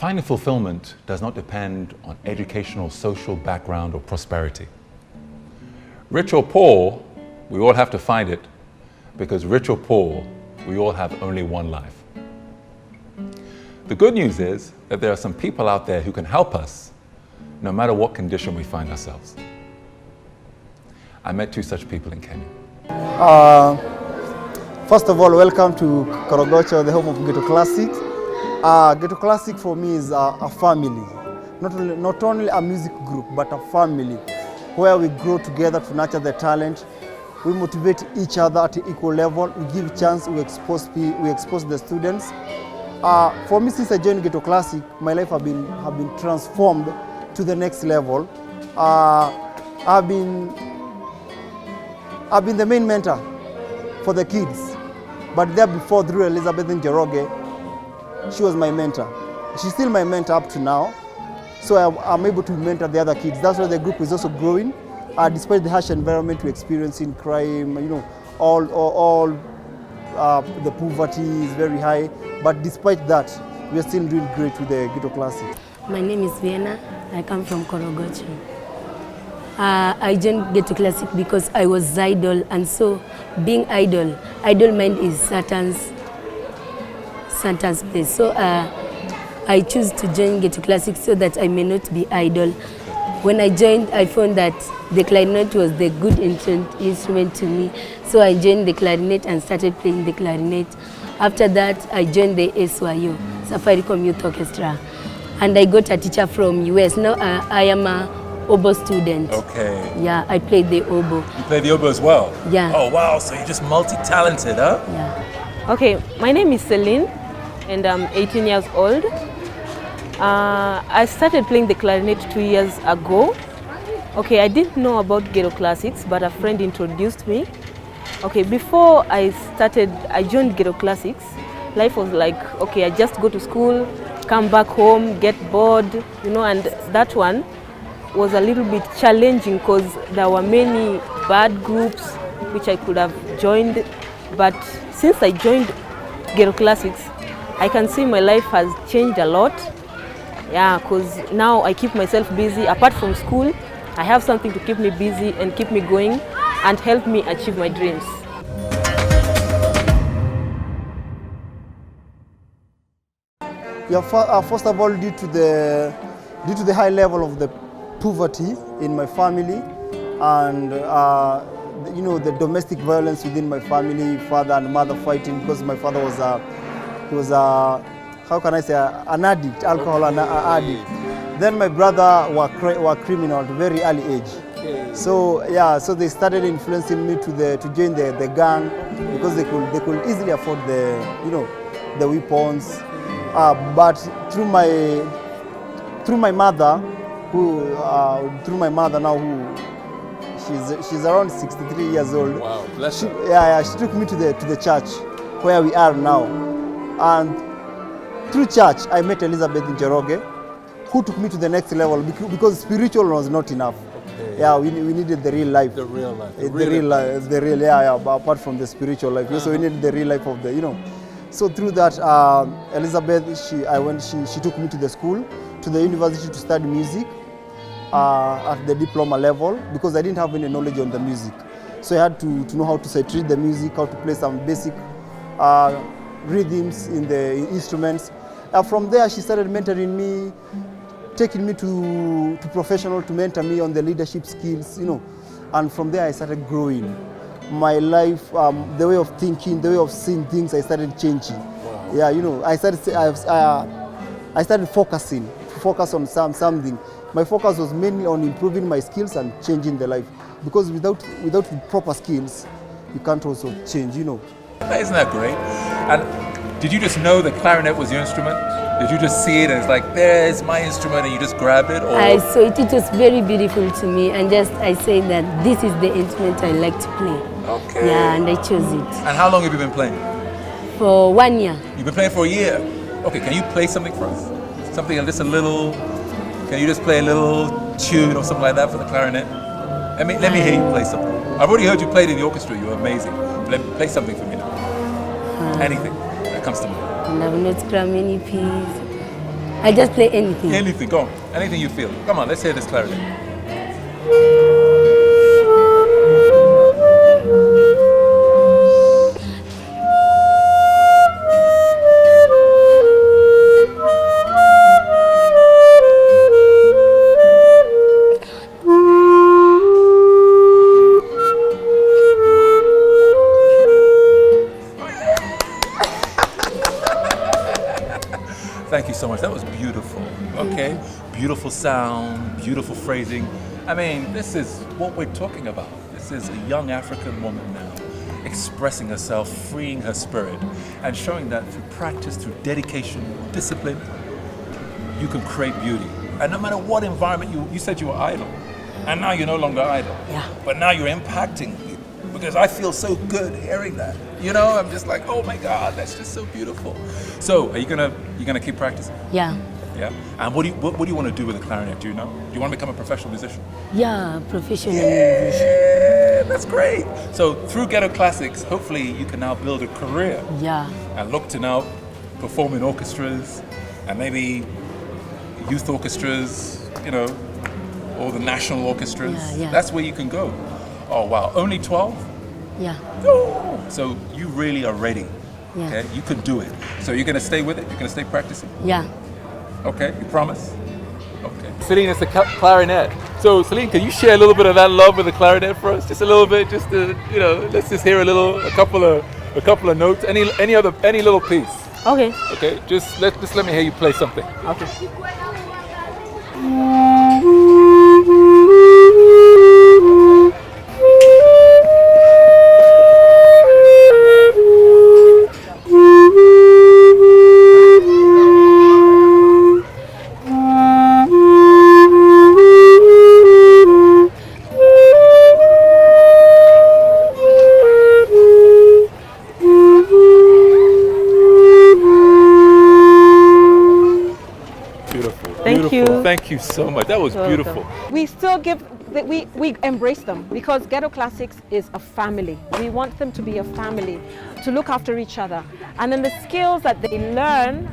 Finding fulfillment does not depend on educational, social background, or prosperity. Rich or poor, we all have to find it, because rich or poor, we all have only one life. The good news is that there are some people out there who can help us no matter what condition we find ourselves. I met two such people in Kenya. First of all, welcome to Korogocho, the home of Ghetto Classic. Ghetto Classic for me is a family, not only a music group, but a family where we grow together to nurture the talent. We motivate each other at an equal level. We give chance. We expose the students. For me, since I joined Ghetto Classic, my life have been transformed to the next level. I've been the main mentor for the kids, but there before, through Elizabeth Njoroge, she was my mentor. She's still my mentor up to now. So I'm able to mentor the other kids. That's why the group is also growing. Despite the harsh environment we experience in crime, all the poverty is very high. But despite that, we're still doing great with the Ghetto Classic. My name is Vienna. I come from Korogocho. I joined Ghetto Classic because I was idle, and so being idle mind is Satan's place. So I choose to join Ghetto Classic so that I may not be idle. When I joined, I found that the clarinet was the good instrument to me. So I joined the clarinet and started playing the clarinet. After that, I joined the SYO, Safaricom Youth Orchestra. And I got a teacher from US. Now I am a oboe student. Okay. Yeah, I played the oboe. You play the oboe as well? Yeah. Oh wow, so you're just multi-talented, huh? Yeah. Okay, my name is Celine and I'm 18 years old. I started playing the clarinet 2 years ago. Okay, I didn't know about Ghetto Classics, but a friend introduced me. Okay, before I joined Ghetto Classics, life was like, okay, I just go to school, come back home, get bored, and that one was a little bit challenging because there were many bad groups which I could have joined. But since I joined Ghetto Classics, I can see my life has changed a lot. Yeah, because now I keep myself busy. Apart from school, I have something to keep me busy and keep me going and help me achieve my dreams. Yeah, first of all, due to the high level of the poverty in my family and the domestic violence within my family, father and mother fighting because my father was how can I say, an addict, alcohol addict. Then my brother were criminal at a very early age. Okay. So yeah, so they started influencing me to join the gang because they could easily afford the weapons. But through my mother now, who she's around 63 years old. Wow, bless her. She took me to the church where we are now, and through church, I met Elizabeth Njoroge, who took me to the next level because spiritual was not enough. Okay. Yeah, we needed the real life. The real life. The real, apart from the spiritual life. So we needed the real life of So through that, Elizabeth, she took me to the school, to the university to study music at the diploma level because I didn't have any knowledge on the music. So I had to know how to sight read the music, how to play some basic rhythms in the instruments. From there, she started mentoring me, taking me to professional to mentor me on the leadership skills, And from there, I started growing. My life, the way of thinking, the way of seeing things, I started changing. Wow. Yeah, I started focusing to focus on something. My focus was mainly on improving my skills and changing the life. Because without proper skills, you can't also change, Isn't that great? And did you just know the clarinet was your instrument? Did you just see it and it's like, there's my instrument and you just grabbed it? Or? I saw it. It was very beautiful to me, and I say that this is the instrument I like to play. Okay. Yeah, and I chose it. And how long have you been playing? For 1 year. You've been playing for a year? Okay, can you play something for us? Something just a little, can you just play a little tune or something like that for the clarinet? Let me hear you play something. I've already heard you play in the orchestra, you were amazing. Play something for me now. Anything that comes to mind. And I've not crammed many peas. I just play anything. Anything, go on. Anything you feel. Come on, let's hear this clarinet. Thank you so much. That was beautiful. Okay? Beautiful sound, beautiful phrasing. I mean, this is what we're talking about. This is a young African woman now expressing herself, freeing her spirit, and showing that through practice, through dedication, discipline, you can create beauty. And no matter what environment, you said you were idle, and now you're no longer idle. Yeah. But now you're impacting, because I feel so good hearing that. You know, I'm just like, oh my God, that's just so beautiful. So, are you gonna keep practicing? Yeah. Yeah. And what do you want to do with the clarinet? Do you know? Do you want to become a professional musician? Yeah, professional musician. Yeah, that's great. So through Ghetto Classics, hopefully you can now build a career. Yeah. And look to now perform in orchestras and maybe youth orchestras, you know, or the national orchestras. Yeah, yeah. That's where you can go. Oh wow, only 12? Yeah. Oh. So you really are ready. Yeah. Okay, you can do it. So you're gonna stay with it? You're gonna stay practicing? Yeah. Okay, you promise? Okay. Celine, it's the clarinet. So Celine, can you share a little bit of that love with the clarinet for us? Just a little bit, just to, you know, let's just hear a couple of notes. Any little piece. Okay. Okay, just let me hear you play something. Okay. Thank you so much. That was beautiful. We still we embrace them because Ghetto Classics is a family. We want them to be a family, to look after each other. And then the skills that they learn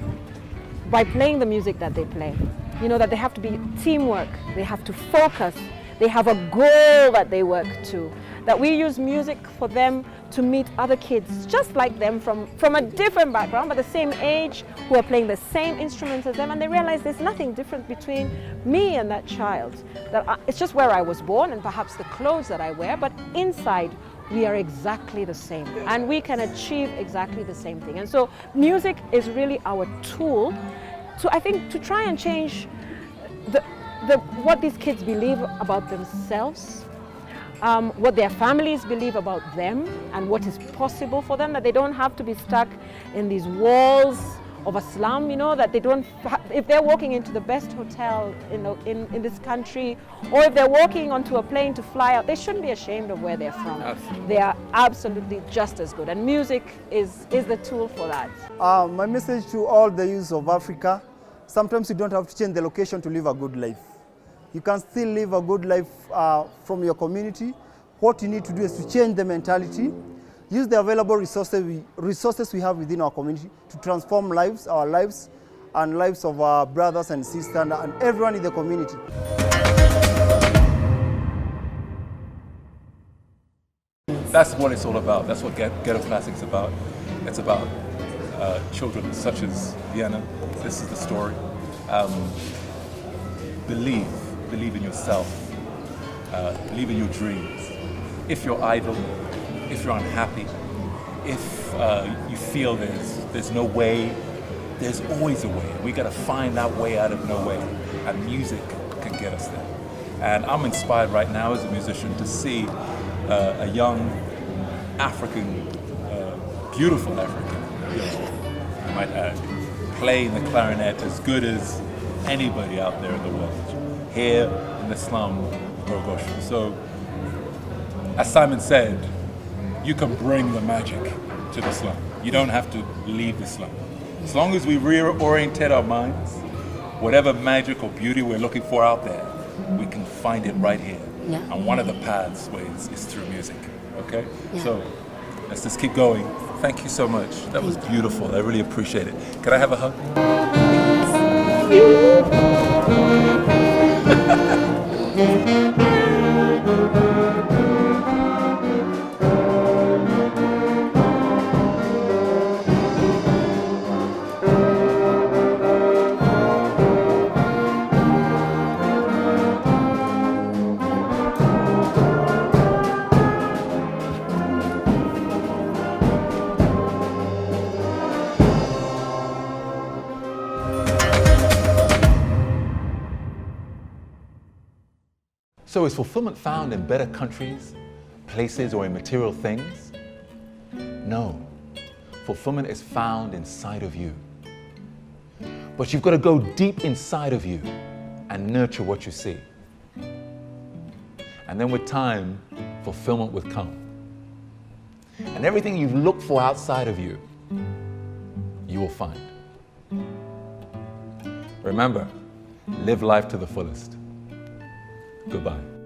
by playing the music that they play. You know, that they have to be teamwork, they have to focus, they have a goal that they work to. That we use music for them to meet other kids just like them from a different background but the same age, who are playing the same instruments as them, and they realize there's nothing different between me and that child. It's just where I was born and perhaps the clothes that I wear, but inside we are exactly the same and we can achieve exactly the same thing. And so music is really our tool to, I think, to try and change what these kids believe about themselves, what their families believe about them and what is possible for them, that they don't have to be stuck in these walls of a slum, you know, that they don't, if they're walking into the best hotel in this country, or if they're walking onto a plane to fly out, they shouldn't be ashamed of where they're from. Absolutely. They are absolutely just as good, and music is the tool for that. My message to all the youth of Africa, sometimes you don't have to change the location to live a good life. You can still live a good life from your community. What you need to do is to change the mentality, use the available resources we have within our community to transform lives, our lives, and lives of our brothers and sisters and everyone in the community. That's what it's all about. That's what Ghetto Classics is about. It's about children such as Vienna. This is the story. Believe in yourself. Believe in your dreams. If you're idle, if you're unhappy, if you feel there's no way, there's always a way. We got to find that way out of no way, and music can get us there. And I'm inspired right now as a musician to see a young African, beautiful African, I might add, playing the clarinet as good as anybody out there in the world, here in the slum of Bogosha. So, as Simon said, you can bring the magic to the slum. You don't have to leave the slum. As long as we reorientate our minds, whatever magic or beauty we're looking for out there, we can find it right here. Yeah. And one of the pathways is through music, okay? Yeah. So, let's just keep going. Thank you so much. That was beautiful. I really appreciate it. Could I have a hug? love you. So is fulfillment found in better countries, places, or in material things? No. Fulfillment is found inside of you. But you've got to go deep inside of you and nurture what you see. And then with time, fulfillment will come. And everything you've looked for outside of you, you will find. Remember, live life to the fullest. Goodbye.